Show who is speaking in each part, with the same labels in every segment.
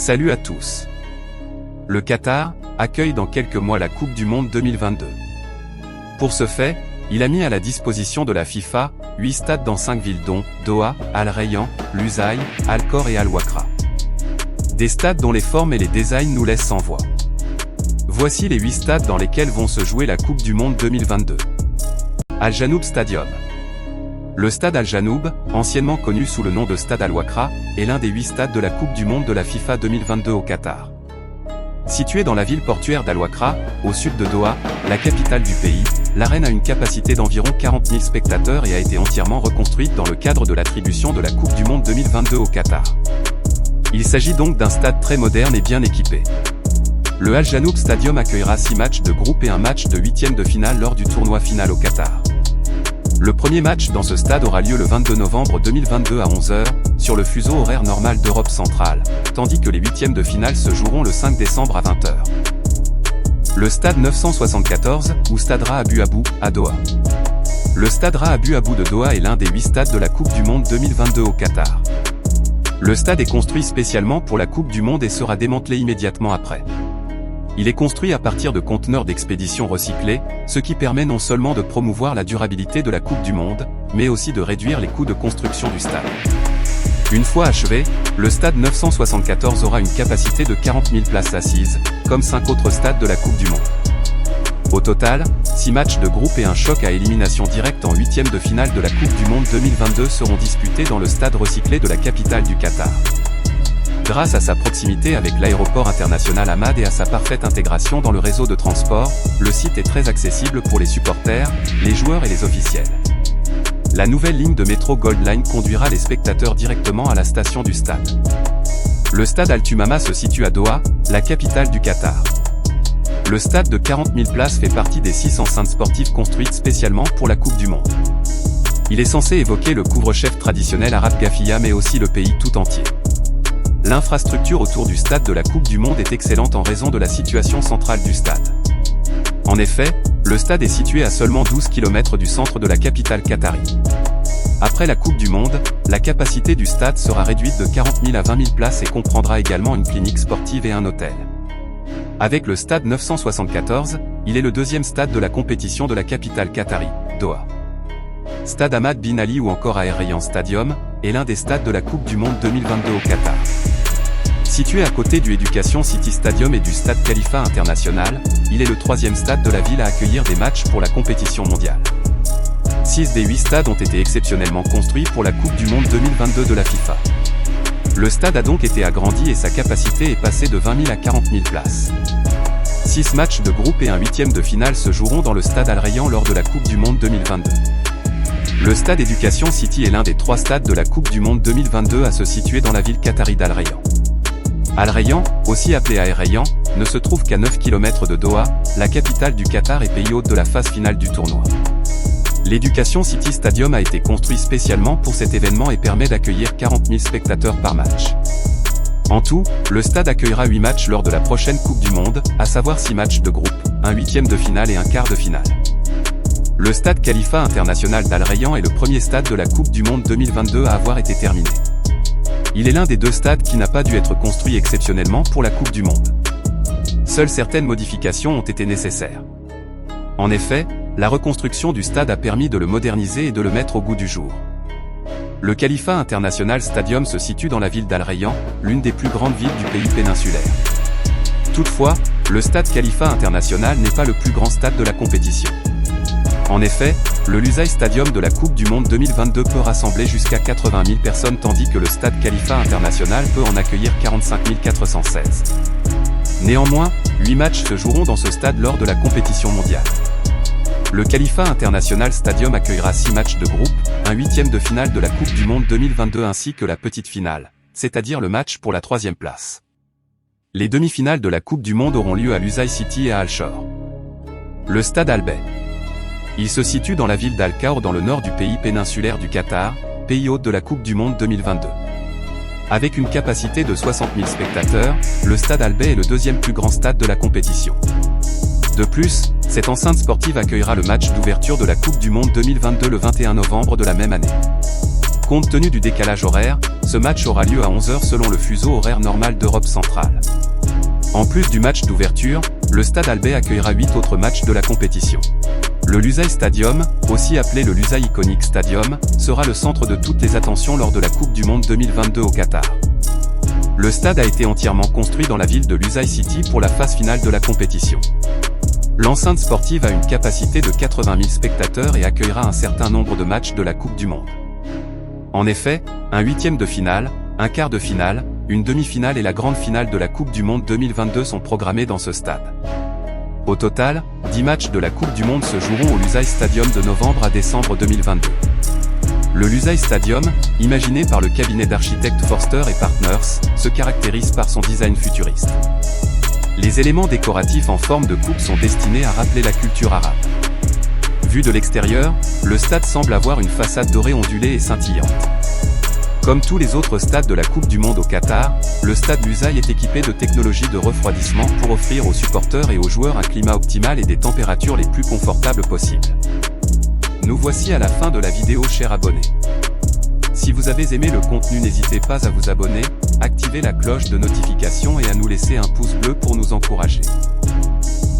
Speaker 1: Salut à tous. Le Qatar accueille dans quelques mois la Coupe du Monde 2022. Pour ce fait, il a mis à la disposition de la FIFA 8 stades dans 5 villes dont Doha, Al Rayyan, Lusail, Al Khor et Al Wakra. Des stades dont les formes et les designs nous laissent sans voix. Voici les 8 stades dans lesquels vont se jouer la Coupe du Monde 2022. Al Janoub Stadium. Le stade Al Janoub, anciennement connu sous le nom de stade Al Wakra, est l'un des 8 stades de la Coupe du Monde de la FIFA 2022 au Qatar. Situé dans la ville portuaire d'Al Wakra, au sud de Doha, la capitale du pays, l'arène a une capacité d'environ 40 000 spectateurs et a été entièrement reconstruite dans le cadre de l'attribution de la Coupe du Monde 2022 au Qatar. Il s'agit donc d'un stade très moderne et bien équipé. Le Al Janoub Stadium accueillera 6 matchs de groupe et un match de 8e de finale lors du tournoi final au Qatar. Le premier match dans ce stade aura lieu le 22 novembre 2022 à 11h, sur le fuseau horaire normal d'Europe centrale, tandis que les 8e de finale se joueront le 5 décembre à 20h. Le stade 974, ou Stade Ra Abu Abou, à Doha. Le stade Ra Abu Abou de Doha est l'un des 8 stades de la Coupe du Monde 2022 au Qatar. Le stade est construit spécialement pour la Coupe du Monde et sera démantelé immédiatement après. Il est construit à partir de conteneurs d'expédition recyclés, ce qui permet non seulement de promouvoir la durabilité de la Coupe du Monde, mais aussi de réduire les coûts de construction du stade. Une fois achevé, le stade 974 aura une capacité de 40 000 places assises, comme 5 autres stades de la Coupe du Monde. Au total, 6 matchs de groupe et un choc à élimination directe en 8e de finale de la Coupe du Monde 2022 seront disputés dans le stade recyclé de la capitale du Qatar. Grâce à sa proximité avec l'aéroport international Hamad et à sa parfaite intégration dans le réseau de transport, le site est très accessible pour les supporters, les joueurs et les officiels. La nouvelle ligne de métro Gold Line conduira les spectateurs directement à la station du stade. Le stade Al Thumama se situe à Doha, la capitale du Qatar. Le stade de 40 000 places fait partie des 6 enceintes sportives construites spécialement pour la Coupe du Monde. Il est censé évoquer le couvre-chef traditionnel arabe Gafia mais aussi le pays tout entier. L'infrastructure autour du stade de la Coupe du Monde est excellente en raison de la situation centrale du stade. En effet, le stade est situé à seulement 12 km du centre de la capitale qatari. Après la Coupe du Monde, la capacité du stade sera réduite de 40 000 à 20 000 places et comprendra également une clinique sportive et un hôtel. Avec le stade 974, il est le deuxième stade de la compétition de la capitale qatari, Doha. Stade Hamad Bin Ali ou encore Al Rayyan Stadium est l'un des stades de la Coupe du Monde 2022 au Qatar. Situé à côté du Education City Stadium et du stade Khalifa International, il est le 3e stade de la ville à accueillir des matchs pour la compétition mondiale. 6 des 8 stades ont été exceptionnellement construits pour la Coupe du Monde 2022 de la FIFA. Le stade a donc été agrandi et sa capacité est passée de 20 000 à 40 000 places. 6 matchs de groupe et un 8e de finale se joueront dans le stade Al Rayyan lors de la Coupe du Monde 2022. Le stade Education City est l'un des 3 stades de la Coupe du Monde 2022 à se situer dans la ville qatari d'Al Rayyan. Al Rayyan, aussi appelé Al Rayyan, ne se trouve qu'à 9 km de Doha, la capitale du Qatar et pays hôte de la phase finale du tournoi. L'Education City Stadium a été construit spécialement pour cet événement et permet d'accueillir 40 000 spectateurs par match. En tout, le stade accueillera 8 matchs lors de la prochaine Coupe du Monde, à savoir 6 matchs de groupe, un 8e de finale et un quart de finale. Le stade Khalifa International d'Al Rayyan est le premier stade de la Coupe du Monde 2022 à avoir été terminé. Il est l'un des 2 stades qui n'a pas dû être construit exceptionnellement pour la Coupe du Monde. Seules certaines modifications ont été nécessaires. En effet, la reconstruction du stade a permis de le moderniser et de le mettre au goût du jour. Le Khalifa International Stadium se situe dans la ville d'Al Rayyan, l'une des plus grandes villes du pays péninsulaire. Toutefois, le stade Khalifa International n'est pas le plus grand stade de la compétition. En effet, le Lusail Stadium de la Coupe du Monde 2022 peut rassembler jusqu'à 80 000 personnes tandis que le stade Khalifa International peut en accueillir 45 416. Néanmoins, 8 matchs se joueront dans ce stade lors de la compétition mondiale. Le Khalifa International Stadium accueillera 6 matchs de groupe, un 8e de finale de la Coupe du Monde 2022 ainsi que la petite finale, c'est-à-dire le match pour la 3e place. Les demi-finales de la Coupe du Monde auront lieu à Lusail City et à Al Khor. Le stade Al Bay. Il se situe dans la ville d'Al Khor dans le nord du pays péninsulaire du Qatar, pays hôte de la Coupe du Monde 2022. Avec une capacité de 60 000 spectateurs, le stade Al Bay est le 2e plus grand stade de la compétition. De plus, cette enceinte sportive accueillera le match d'ouverture de la Coupe du Monde 2022 le 21 novembre de la même année. Compte tenu du décalage horaire, ce match aura lieu à 11h selon le fuseau horaire normal d'Europe centrale. En plus du match d'ouverture, le Stade Albet accueillera 8 autres matchs de la compétition. Le Lusail Stadium, aussi appelé le Lusail Iconic Stadium, sera le centre de toutes les attentions lors de la Coupe du Monde 2022 au Qatar. Le stade a été entièrement construit dans la ville de Lusail City pour la phase finale de la compétition. L'enceinte sportive a une capacité de 80 000 spectateurs et accueillera un certain nombre de matchs de la Coupe du Monde. En effet, un huitième de finale, un quart de finale, une demi-finale et la grande finale de la Coupe du Monde 2022 sont programmés dans ce stade. Au total, 10 matchs de la Coupe du Monde se joueront au Lusail Stadium de novembre à décembre 2022. Le Lusail Stadium, imaginé par le cabinet d'architectes Forster & Partners, se caractérise par son design futuriste. Les éléments décoratifs en forme de coupe sont destinés à rappeler la culture arabe. Vu de l'extérieur, le stade semble avoir une façade dorée ondulée et scintillante. Comme tous les autres stades de la Coupe du Monde au Qatar, le stade Lusail est équipé de technologies de refroidissement pour offrir aux supporters et aux joueurs un climat optimal et des températures les plus confortables possibles. Nous voici à la fin de la vidéo, chers abonnés. Si vous avez aimé le contenu, n'hésitez pas à vous abonner, activer la cloche de notification et à nous laisser un pouce bleu pour nous encourager.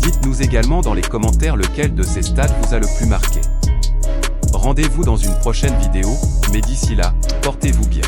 Speaker 1: Dites-nous également dans les commentaires lequel de ces stades vous a le plus marqué. Rendez-vous dans une prochaine vidéo, mais d'ici là, portez-vous bien.